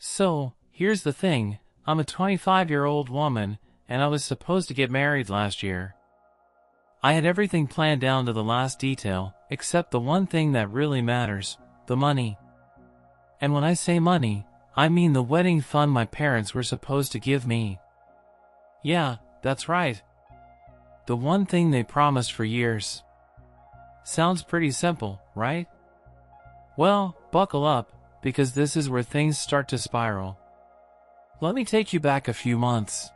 So, here's the thing, I'm a 25-year-old woman, and I was supposed to get married last year. I had everything planned down to the last detail, except the one thing that really matters, the money. And when I say money, I mean the wedding fund my parents were supposed to give me. Yeah, that's right. The one thing they promised for years. Sounds pretty simple, right? Well, buckle up, because this is where things start to spiral. Let me take you back a few months.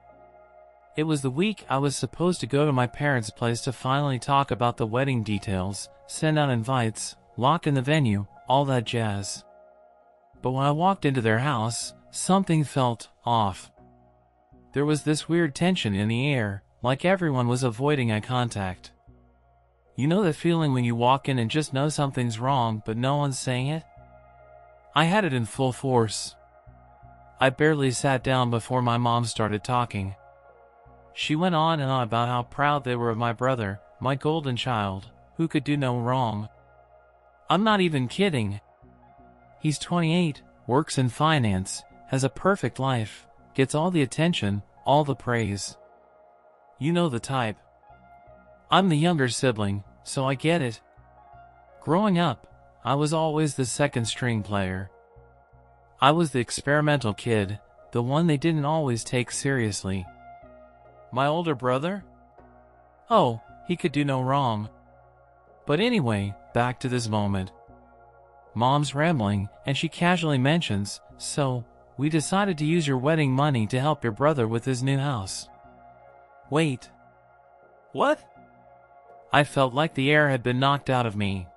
It was the week I was supposed to go to my parents' place to finally talk about the wedding details, send out invites, lock in the venue, all that jazz. But when I walked into their house, something felt off. There was this weird tension in the air, like everyone was avoiding eye contact. You know that feeling when you walk in and just know something's wrong, but no one's saying it? I had it in full force. I barely sat down before my mom started talking. She went on and on about how proud they were of my brother, my golden child, who could do no wrong. I'm not even kidding. He's 28, works in finance, has a perfect life, gets all the attention, all the praise. You know the type. I'm the younger sibling, so I get it. Growing up, I was always the second string player. I was the experimental kid, the one they didn't always take seriously. My older brother? Oh, he could do no wrong. But anyway, back to this moment. Mom's rambling, and she casually mentions, so, we decided to use your wedding money to help your brother with his new house. Wait. What? I felt like the air had been knocked out of me.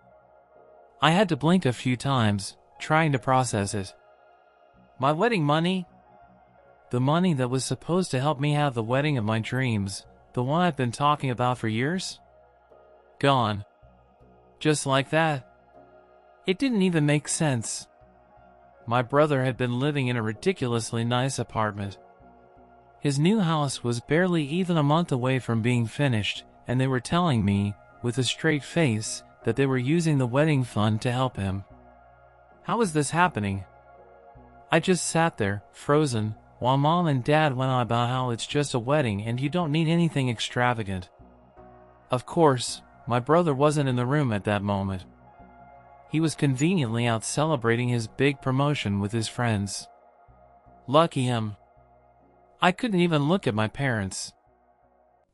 I had to blink a few times, trying to process it. My wedding money? The money that was supposed to help me have the wedding of my dreams, the one I've been talking about for years? Gone. Just like that. It didn't even make sense. My brother had been living in a ridiculously nice apartment. His new house was barely even a month away from being finished, and they were telling me, with a straight face, that they were using the wedding fund to help him. How was this happening? I just sat there, frozen, while Mom and Dad went on about how it's just a wedding and you don't need anything extravagant. Of course, my brother wasn't in the room at that moment. He was conveniently out celebrating his big promotion with his friends. Lucky him. I couldn't even look at my parents.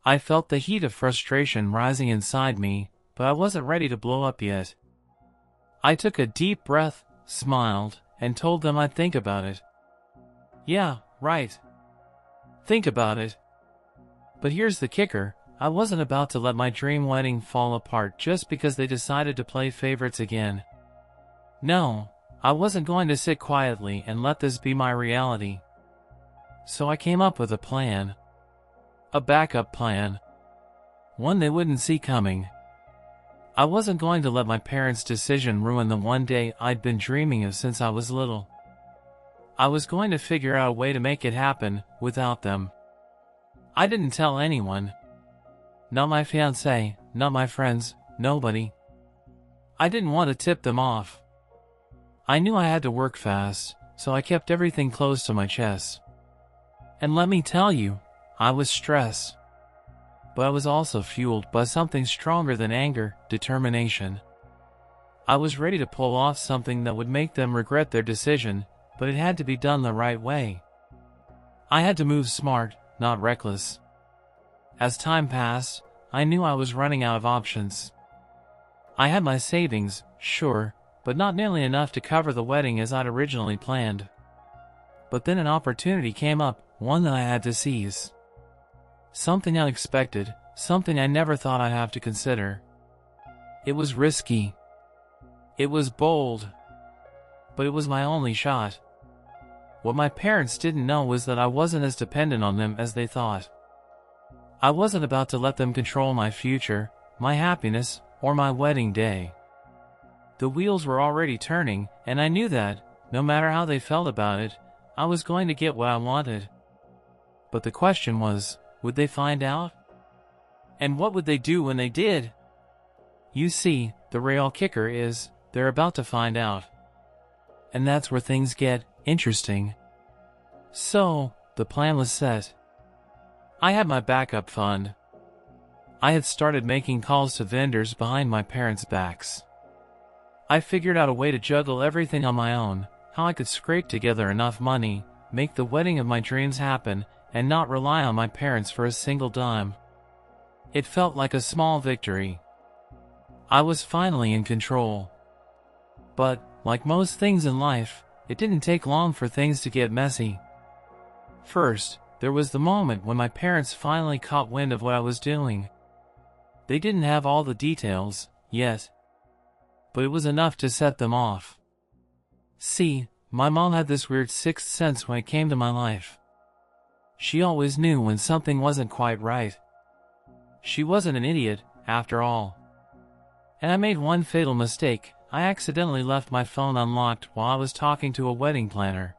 I felt the heat of frustration rising inside me, but I wasn't ready to blow up yet. I took a deep breath, smiled, and told them I'd think about it. Yeah, right. Think about it. But here's the kicker, I wasn't about to let my dream wedding fall apart just because they decided to play favorites again. No, I wasn't going to sit quietly and let this be my reality. So I came up with a plan. A backup plan. One they wouldn't see coming. I wasn't going to let my parents' decision ruin the one day I'd been dreaming of since I was little. I was going to figure out a way to make it happen without them. I didn't tell anyone. Not my fiancé, not my friends, nobody. I didn't want to tip them off. I knew I had to work fast, so I kept everything close to my chest. And let me tell you, I was stressed. But I was also fueled by something stronger than anger, determination. I was ready to pull off something that would make them regret their decision, but it had to be done the right way. I had to move smart, not reckless. As time passed, I knew I was running out of options. I had my savings, sure, but not nearly enough to cover the wedding as I'd originally planned. But then an opportunity came up, one that I had to seize. Something unexpected, something I never thought I'd have to consider. It was risky. It was bold. But it was my only shot. What my parents didn't know was that I wasn't as dependent on them as they thought. I wasn't about to let them control my future, my happiness, or my wedding day. The wheels were already turning, and I knew that, no matter how they felt about it, I was going to get what I wanted. But the question was, would they find out? And what would they do when they did? You see, the real kicker is, they're about to find out. And that's where things get interesting. So, the plan was set. I had my backup fund. I had started making calls to vendors behind my parents' backs. I figured out a way to juggle everything on my own, how I could scrape together enough money, make the wedding of my dreams happen, and not rely on my parents for a single dime. It felt like a small victory. I was finally in control. But, like most things in life, it didn't take long for things to get messy. First, there was the moment when my parents finally caught wind of what I was doing. They didn't have all the details, yet, but it was enough to set them off. See, my mom had this weird sixth sense when it came to my life. She always knew when something wasn't quite right. She wasn't an idiot, after all. And I made one fatal mistake. I accidentally left my phone unlocked while I was talking to a wedding planner.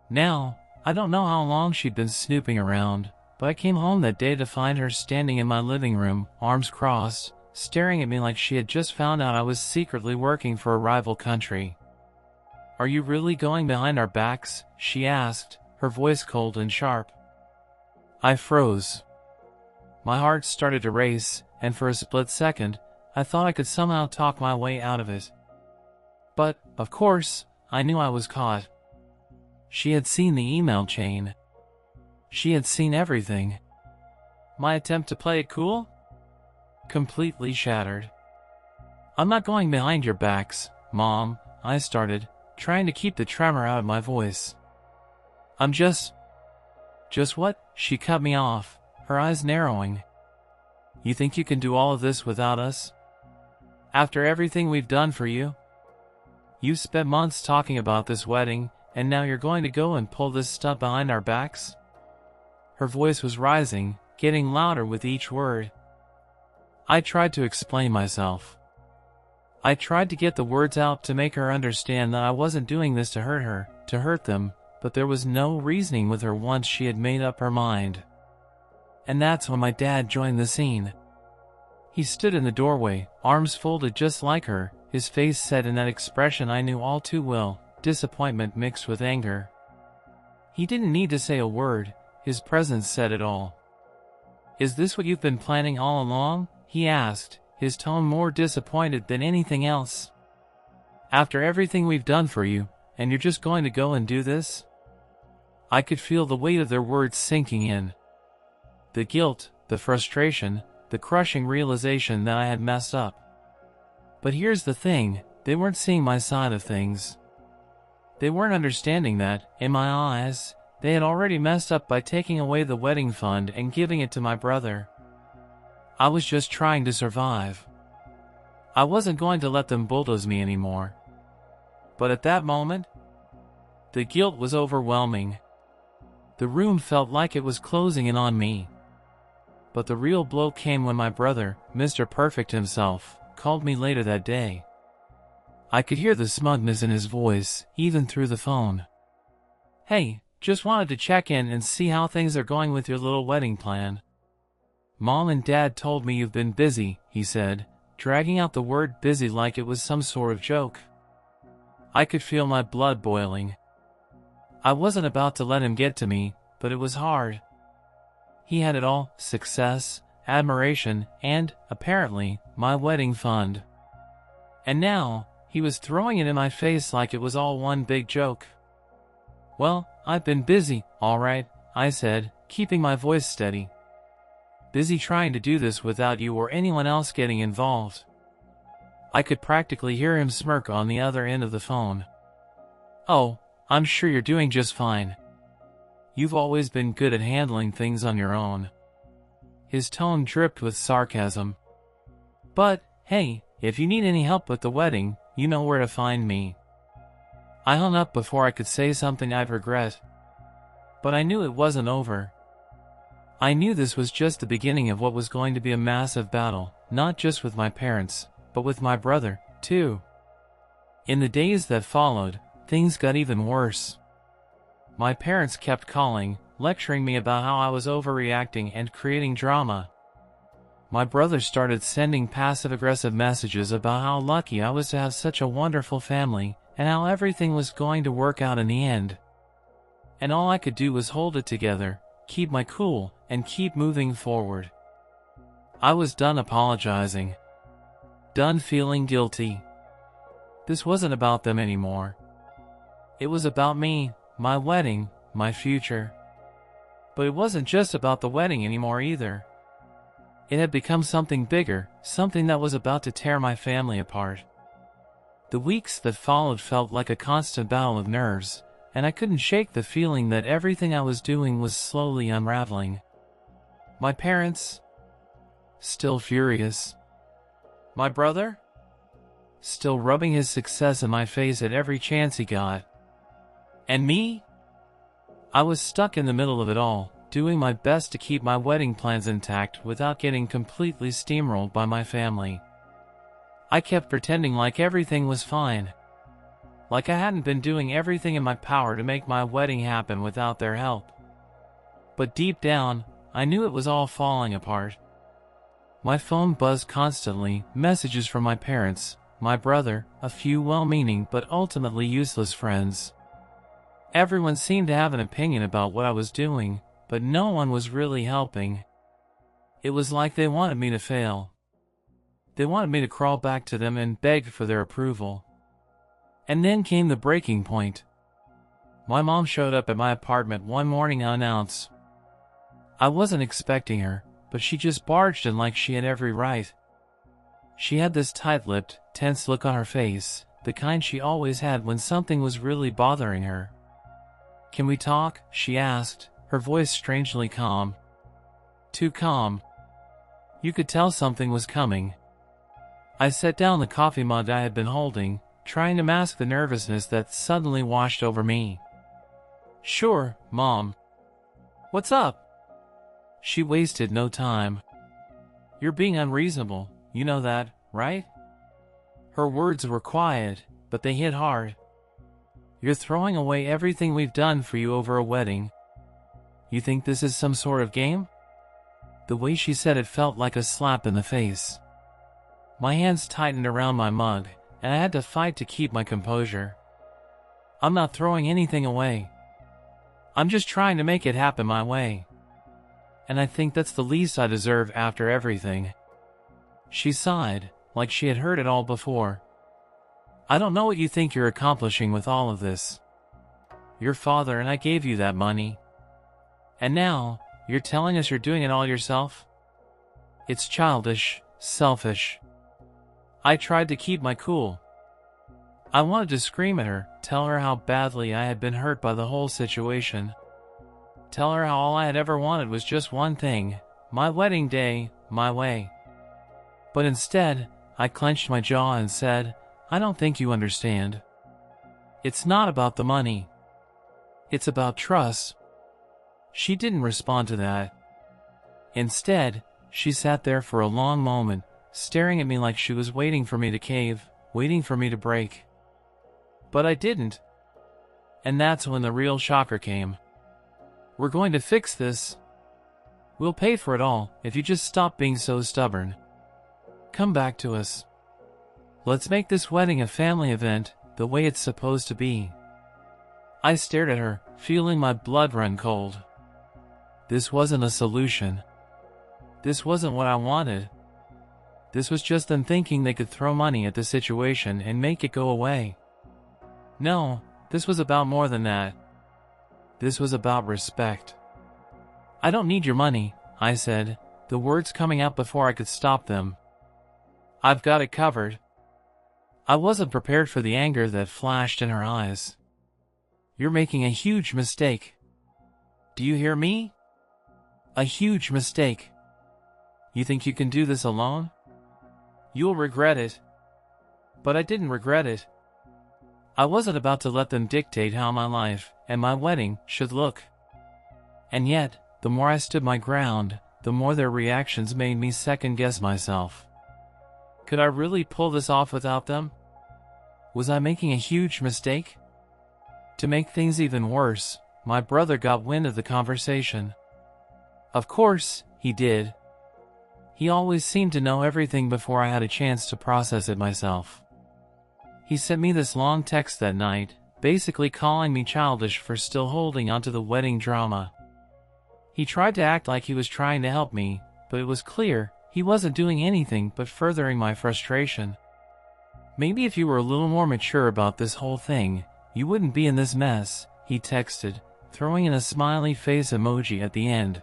Now, I don't know how long she'd been snooping around, but I came home that day to find her standing in my living room, arms crossed, staring at me like she had just found out I was secretly working for a rival country. "Are you really going behind our backs?" she asked, her voice cold and sharp. I froze. My heart started to race, and for a split second, I thought I could somehow talk my way out of it. But, of course, I knew I was caught. She had seen the email chain. She had seen everything. My attempt to play it cool? Completely shattered. "I'm not going behind your backs, Mom," I started, trying to keep the tremor out of my voice. "I'm just what?" She cut me off, her eyes narrowing. "You think you can do all of this without us? After everything we've done for you? You've spent months talking about this wedding, and now you're going to go and pull this stuff behind our backs?" Her voice was rising, getting louder with each word. I tried to explain myself. I tried to get the words out to make her understand that I wasn't doing this to hurt her, to hurt them, but there was no reasoning with her once she had made up her mind. And that's when my dad joined the scene. He stood in the doorway, arms folded just like her, his face set in that expression I knew all too well, disappointment mixed with anger. He didn't need to say a word, his presence said it all. "Is this what you've been planning all along?" he asked, his tone more disappointed than anything else. "After everything we've done for you, and you're just going to go and do this?" I could feel the weight of their words sinking in. The guilt, the frustration, the crushing realization that I had messed up. But here's the thing, they weren't seeing my side of things. They weren't understanding that, in my eyes, they had already messed up by taking away the wedding fund and giving it to my brother. I was just trying to survive. I wasn't going to let them bulldoze me anymore. But at that moment, the guilt was overwhelming. The room felt like it was closing in on me. But the real blow came when my brother, Mr. Perfect himself, called me later that day. I could hear the smugness in his voice, even through the phone. "Hey, just wanted to check in and see how things are going with your little wedding plan. Mom and Dad told me you've been busy," he said, dragging out the word busy like it was some sort of joke. I could feel my blood boiling. I wasn't about to let him get to me, but it was hard. He had it all, success, admiration, and, apparently, my wedding fund. And now, he was throwing it in my face like it was all one big joke. "Well, I've been busy, all right," I said, keeping my voice steady. "Busy trying to do this without you or anyone else getting involved." I could practically hear him smirk on the other end of the phone. "Oh, I'm sure you're doing just fine. You've always been good at handling things on your own." His tone dripped with sarcasm. "But, hey, if you need any help with the wedding, you know where to find me." I hung up before I could say something I'd regret. But I knew it wasn't over. I knew this was just the beginning of what was going to be a massive battle, not just with my parents, but with my brother, too. In the days that followed, things got even worse. My parents kept calling, lecturing me about how I was overreacting and creating drama. My brother started sending passive-aggressive messages about how lucky I was to have such a wonderful family, and how everything was going to work out in the end. and all I could do was hold it together, keep my cool, and keep moving forward. I was done apologizing. Done feeling guilty. This wasn't about them anymore. It was about me, my wedding, my future. But it wasn't just about the wedding anymore either. It had become something bigger, something that was about to tear my family apart. The weeks that followed felt like a constant battle of nerves, and I couldn't shake the feeling that everything I was doing was slowly unraveling. My parents? Still furious. My brother? Still rubbing his success in my face at every chance he got. And me? I was stuck in the middle of it all, doing my best to keep my wedding plans intact without getting completely steamrolled by my family. I kept pretending like everything was fine. Like I hadn't been doing everything in my power to make my wedding happen without their help. But deep down, I knew it was all falling apart. My phone buzzed constantly, messages from my parents, my brother, a few well-meaning but ultimately useless friends. Everyone seemed to have an opinion about what I was doing, but no one was really helping. It was like they wanted me to fail. They wanted me to crawl back to them and beg for their approval. And then came the breaking point. My mom showed up at my apartment one morning unannounced. I wasn't expecting her, but she just barged in like she had every right. She had this tight-lipped, tense look on her face, the kind she always had when something was really bothering her. "Can we talk?" she asked, her voice strangely calm. Too calm. You could tell something was coming. I set down the coffee mug I had been holding, trying to mask the nervousness that suddenly washed over me. "Sure, Mom. What's up?" She wasted no time. "You're being unreasonable, you know that, right?" Her words were quiet, but they hit hard. "You're throwing away everything we've done for you over a wedding. You think this is some sort of game?" The way she said it felt like a slap in the face. My hands tightened around my mug, and I had to fight to keep my composure. "I'm not throwing anything away. I'm just trying to make it happen my way. And I think that's the least I deserve after everything." She sighed, like she had heard it all before. "I don't know what you think you're accomplishing with all of this. Your father and I gave you that money. And now, you're telling us you're doing it all yourself? It's childish, selfish." I tried to keep my cool. I wanted to scream at her, tell her how badly I had been hurt by the whole situation. Tell her how all I had ever wanted was just one thing, my wedding day, my way. But instead, I clenched my jaw and said, "I don't think you understand. It's not about the money. It's about trust." She didn't respond to that. Instead, she sat there for a long moment, staring at me like she was waiting for me to cave, waiting for me to break. But I didn't. And that's when the real shocker came. "We're going to fix this. We'll pay for it all if you just stop being so stubborn. Come back to us. Let's make this wedding a family event, the way it's supposed to be." I stared at her, feeling my blood run cold. This wasn't a solution. This wasn't what I wanted. This was just them thinking they could throw money at the situation and make it go away. No, this was about more than that. This was about respect. "I don't need your money," I said, the words coming out before I could stop them. "I've got it covered." I wasn't prepared for the anger that flashed in her eyes. "You're making a huge mistake. Do you hear me? A huge mistake. You think you can do this alone? You'll regret it." But I didn't regret it. I wasn't about to let them dictate how my life, and my wedding, should look. And yet, the more I stood my ground, the more their reactions made me second-guess myself. Could I really pull this off without them? Was I making a huge mistake? To make things even worse, my brother got wind of the conversation. Of course, he did. He always seemed to know everything before I had a chance to process it myself. He sent me this long text that night, basically calling me childish for still holding onto the wedding drama. He tried to act like he was trying to help me, but it was clear he wasn't doing anything but furthering my frustration. "Maybe if you were a little more mature about this whole thing, you wouldn't be in this mess," he texted, throwing in a smiley face emoji at the end.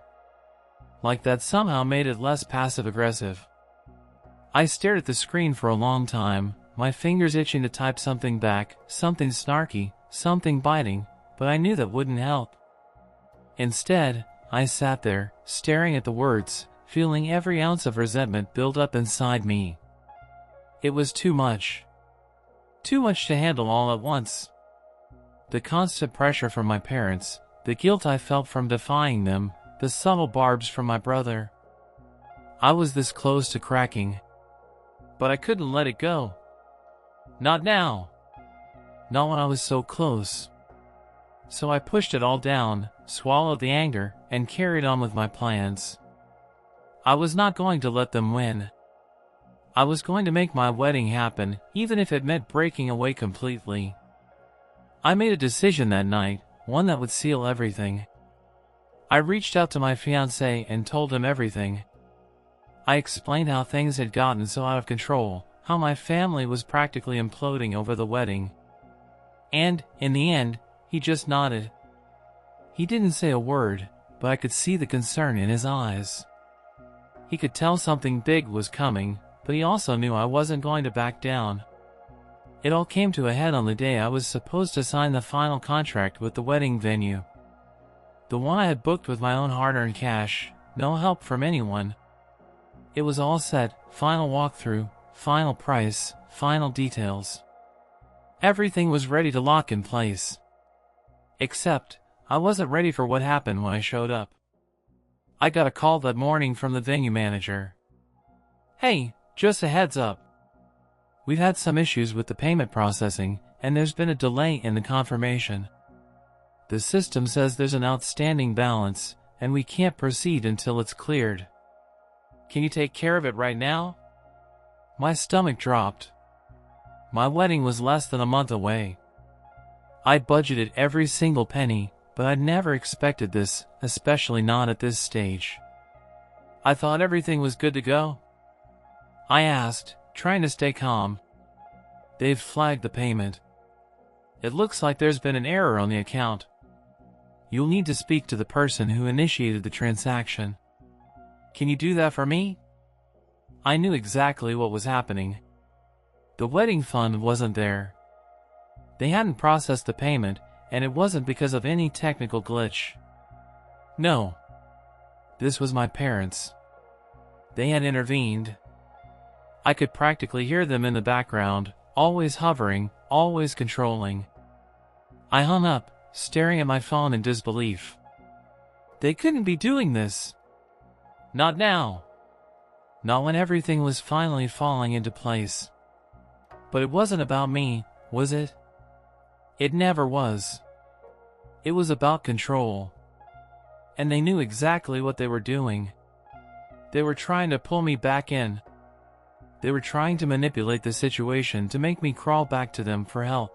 Like that somehow made it less passive-aggressive. I stared at the screen for a long time, my fingers itching to type something back, something snarky, something biting, but I knew that wouldn't help. Instead, I sat there, staring at the words, feeling every ounce of resentment build up inside me. It was too much. Too much to handle all at once. The constant pressure from my parents, the guilt I felt from defying them, the subtle barbs from my brother. I was this close to cracking. But I couldn't let it go. Not now. Not when I was so close. So I pushed it all down, swallowed the anger, and carried on with my plans. I was not going to let them win. I was going to make my wedding happen, even if it meant breaking away completely. I made a decision that night, one that would seal everything. I reached out to my fiancé and told him everything. I explained how things had gotten so out of control, how my family was practically imploding over the wedding. And, in the end, he just nodded. He didn't say a word, but I could see the concern in his eyes. He could tell something big was coming, but he also knew I wasn't going to back down. It all came to a head on the day I was supposed to sign the final contract with the wedding venue. The one I had booked with my own hard-earned cash, no help from anyone. It was all set, final walkthrough, final price, final details. Everything was ready to lock in place. Except, I wasn't ready for what happened when I showed up. I got a call that morning from the venue manager. "Hey, just a heads up. We've had some issues with the payment processing, and there's been a delay in the confirmation. The system says there's an outstanding balance, and we can't proceed until it's cleared. Can you take care of it right now?" My stomach dropped. My wedding was less than a month away. I budgeted every single penny, but I'd never expected this, especially not at this stage. "I thought everything was good to go?" I asked, trying to stay calm. "They've flagged the payment. It looks like there's been an error on the account. You'll need to speak to the person who initiated the transaction. Can you do that for me?" I knew exactly what was happening. The wedding fund wasn't there. They hadn't processed the payment, and it wasn't because of any technical glitch. No. This was my parents. They had intervened. I could practically hear them in the background, always hovering, always controlling. I hung up, staring at my phone in disbelief. They couldn't be doing this. Not now. Not when everything was finally falling into place. But it wasn't about me, was it? It never was. It was about control. And they knew exactly what they were doing. They were trying to pull me back in. They were trying to manipulate the situation to make me crawl back to them for help.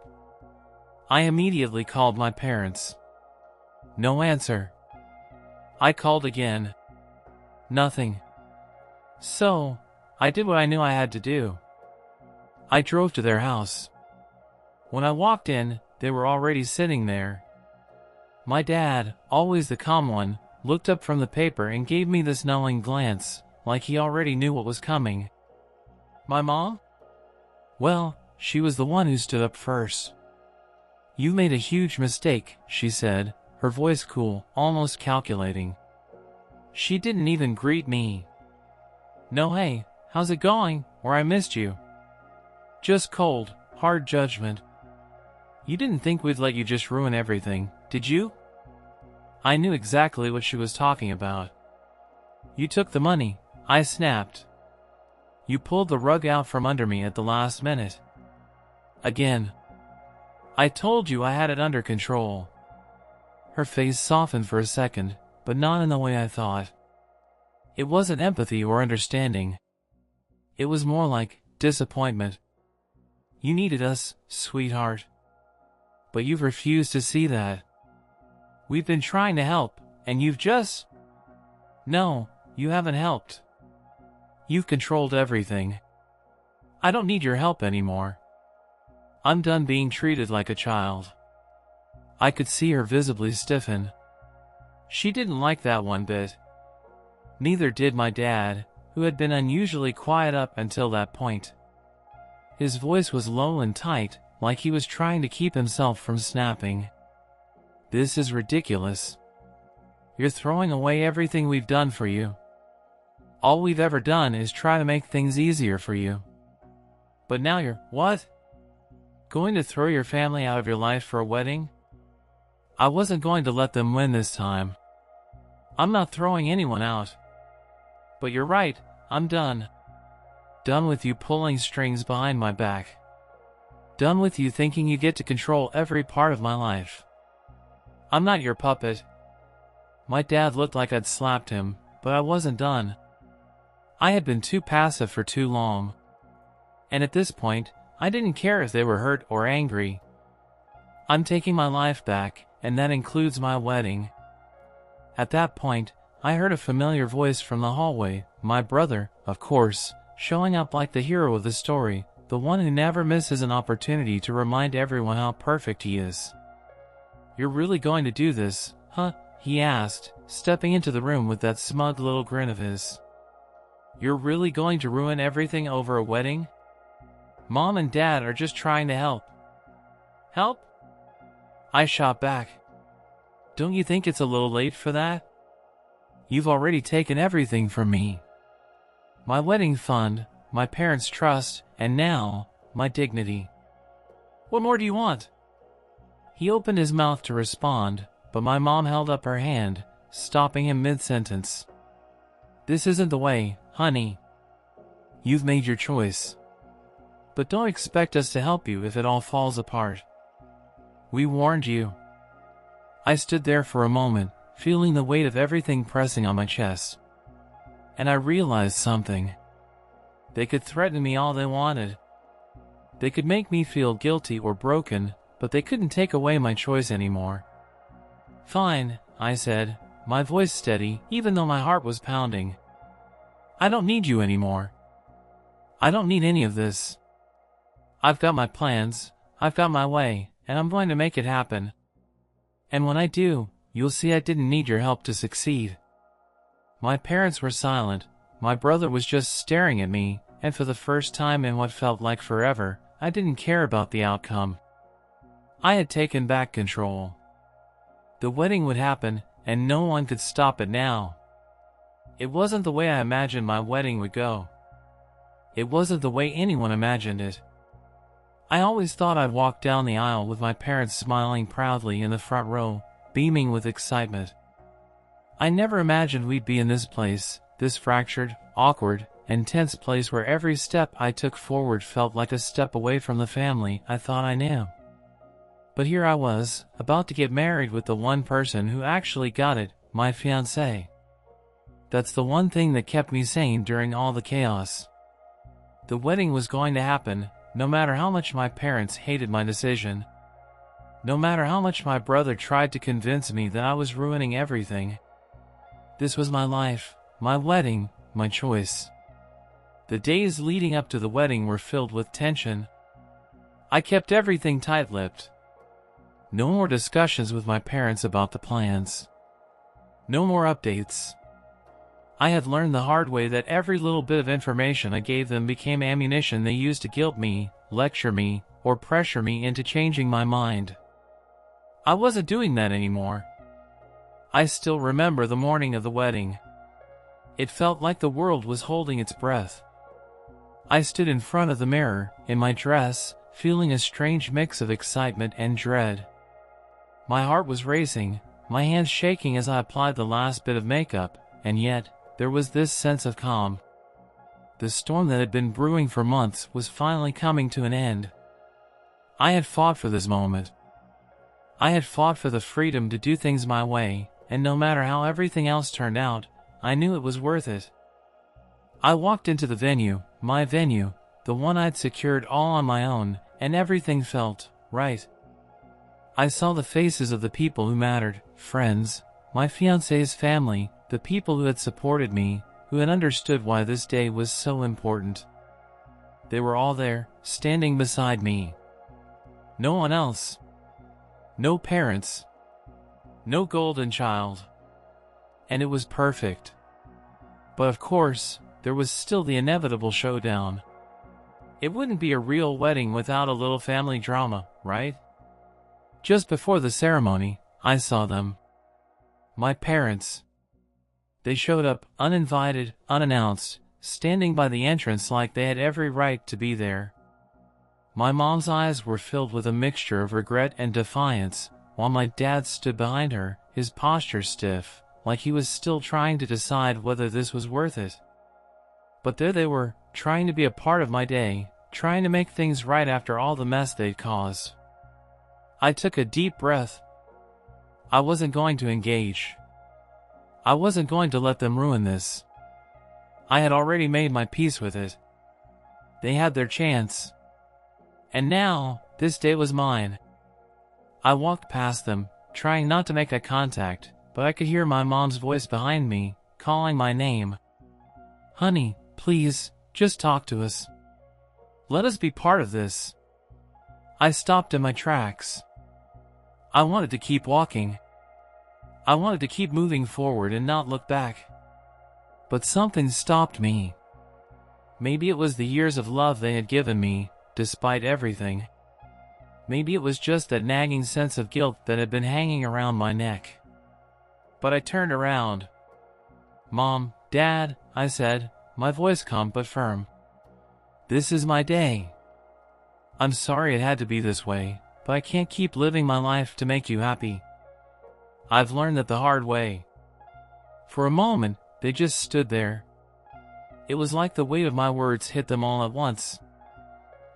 I immediately called my parents. No answer. I called again. Nothing. So, I did what I knew I had to do. I drove to their house. When I walked in, they were already sitting there. My dad, always the calm one, looked up from the paper and gave me this knowing glance, like he already knew what was coming. My mom? Well, she was the one who stood up first. "You made a huge mistake," she said, her voice cool, almost calculating. She didn't even greet me. No "Hey, how's it going?" or "I missed you." Just cold, hard judgment. "You didn't think we'd let you just ruin everything, did you?" I knew exactly what she was talking about. "You took the money," I snapped. "You pulled the rug out from under me at the last minute." Again. "I told you I had it under control." Her face softened for a second, but not in the way I thought. It wasn't empathy or understanding. It was more like disappointment. "You needed us, sweetheart. But you've refused to see that. We've been trying to help, and you've just... No, you haven't helped. You've controlled everything. I don't need your help anymore. I'm done being treated like a child. I could see her visibly stiffen. She didn't like that one bit. Neither did my dad, who had been unusually quiet up until that point. His voice was low and tight, like he was trying to keep himself from snapping. This is ridiculous. You're throwing away everything we've done for you. All we've ever done is try to make things easier for you. But now you're, what? Going to throw your family out of your life for a wedding? I wasn't going to let them win this time. I'm not throwing anyone out. But you're right, I'm done. Done with you pulling strings behind my back. Done with you thinking you get to control every part of my life. I'm not your puppet. My dad looked like I'd slapped him, but I wasn't done. I had been too passive for too long. And at this point, I didn't care if they were hurt or angry. I'm taking my life back, and that includes my wedding. At that point, I heard a familiar voice from the hallway, my brother, of course, showing up like the hero of the story, the one who never misses an opportunity to remind everyone how perfect he is. You're really going to do this, huh? He asked, stepping into the room with that smug little grin of his. You're really going to ruin everything over a wedding? Mom and Dad are just trying to help. Help? I shot back. Don't you think it's a little late for that? You've already taken everything from me. My wedding fund, my parents' trust, and now, my dignity. What more do you want? He opened his mouth to respond, but my mom held up her hand, stopping him mid-sentence. This isn't the way, honey. You've made your choice. But don't expect us to help you if it all falls apart. We warned you. I stood there for a moment, feeling the weight of everything pressing on my chest. And I realized something. They could threaten me all they wanted. They could make me feel guilty or broken, but they couldn't take away my choice anymore. Fine, I said, my voice steady, even though my heart was pounding. I don't need you anymore. I don't need any of this. I've got my plans, I've got my way, and I'm going to make it happen. And when I do, you'll see I didn't need your help to succeed. My parents were silent, my brother was just staring at me, and for the first time in what felt like forever, I didn't care about the outcome. I had taken back control. The wedding would happen, and no one could stop it now. It wasn't the way I imagined my wedding would go. It wasn't the way anyone imagined it. I always thought I'd walk down the aisle with my parents smiling proudly in the front row, beaming with excitement. I never imagined we'd be in this place, this fractured, awkward, and tense place where every step I took forward felt like a step away from the family I thought I knew. But here I was, about to get married with the one person who actually got it, my fiancé. That's the one thing that kept me sane during all the chaos. The wedding was going to happen, no matter how much my parents hated my decision. No matter how much my brother tried to convince me that I was ruining everything. This was my life, my wedding, my choice. The days leading up to the wedding were filled with tension. I kept everything tight-lipped. No more discussions with my parents about the plans. No more updates. I had learned the hard way that every little bit of information I gave them became ammunition they used to guilt me, lecture me, or pressure me into changing my mind. I wasn't doing that anymore. I still remember the morning of the wedding. It felt like the world was holding its breath. I stood in front of the mirror, in my dress, feeling a strange mix of excitement and dread. My heart was racing, my hands shaking as I applied the last bit of makeup, and yet, there was this sense of calm. The storm that had been brewing for months was finally coming to an end. I had fought for this moment. I had fought for the freedom to do things my way, and no matter how everything else turned out, I knew it was worth it. I walked into the venue, my venue, the one I'd secured all on my own, and everything felt right. I saw the faces of the people who mattered, friends, my fiancé's family, the people who had supported me, who had understood why this day was so important. They were all there, standing beside me. No one else. No parents. No golden child. And it was perfect. But of course, there was still the inevitable showdown. It wouldn't be a real wedding without a little family drama, right? Just before the ceremony, I saw them. My parents. They showed up, uninvited, unannounced, standing by the entrance like they had every right to be there. My mom's eyes were filled with a mixture of regret and defiance, while my dad stood behind her, his posture stiff, like he was still trying to decide whether this was worth it. But there they were, trying to be a part of my day, trying to make things right after all the mess they'd caused. I took a deep breath. I wasn't going to engage. I wasn't going to let them ruin this. I had already made my peace with it. They had their chance. And now, this day was mine. I walked past them, trying not to make eye contact, but I could hear my mom's voice behind me, calling my name. Honey, please, just talk to us. Let us be part of this. I stopped in my tracks. I wanted to keep walking. I wanted to keep moving forward and not look back. But something stopped me. Maybe it was the years of love they had given me, despite everything. Maybe it was just that nagging sense of guilt that had been hanging around my neck. But I turned around. Mom, Dad, I said, my voice calm but firm. This is my day. I'm sorry it had to be this way, but I can't keep living my life to make you happy. I've learned that the hard way. For a moment, they just stood there. It was like the weight of my words hit them all at once.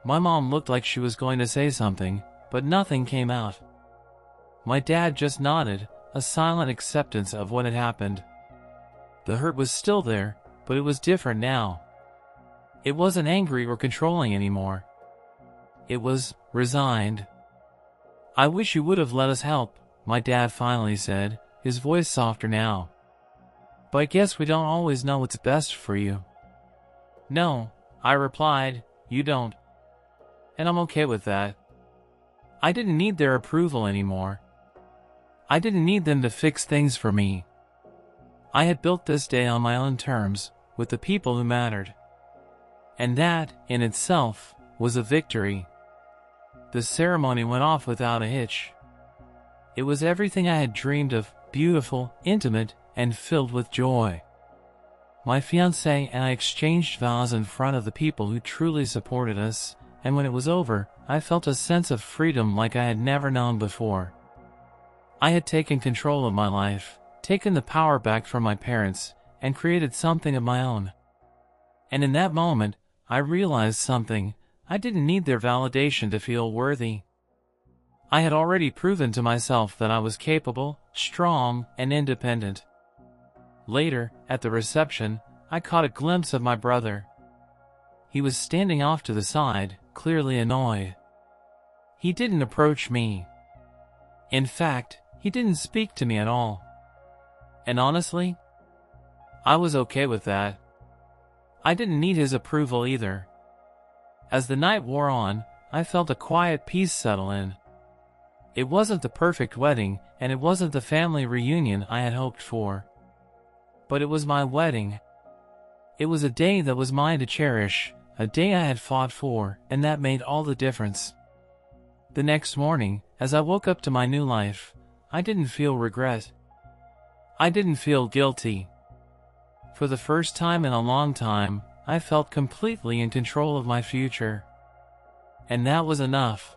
My mom looked like she was going to say something, but nothing came out. My dad just nodded, a silent acceptance of what had happened. The hurt was still there, but it was different now. It wasn't angry or controlling anymore. It was resigned. I wish you would have let us help, my dad finally said, his voice softer now. But I guess we don't always know what's best for you. No, I replied, you don't. And I'm okay with that. I didn't need their approval anymore. I didn't need them to fix things for me. I had built this day on my own terms, with the people who mattered. And that, in itself, was a victory. The ceremony went off without a hitch. It was everything I had dreamed of, beautiful, intimate, and filled with joy. My fiancé and I exchanged vows in front of the people who truly supported us, and when it was over, I felt a sense of freedom like I had never known before. I had taken control of my life, taken the power back from my parents, and created something of my own. And in that moment, I realized something. I didn't need their validation to feel worthy. I had already proven to myself that I was capable, strong, and independent. Later, at the reception, I caught a glimpse of my brother. He was standing off to the side, clearly annoyed. He didn't approach me. In fact, he didn't speak to me at all. And honestly, I was okay with that. I didn't need his approval either. As the night wore on, I felt a quiet peace settle in. It wasn't the perfect wedding, and it wasn't the family reunion I had hoped for. But it was my wedding. It was a day that was mine to cherish, a day I had fought for, and that made all the difference. The next morning, as I woke up to my new life, I didn't feel regret. I didn't feel guilty. For the first time in a long time, I felt completely in control of my future. And that was enough.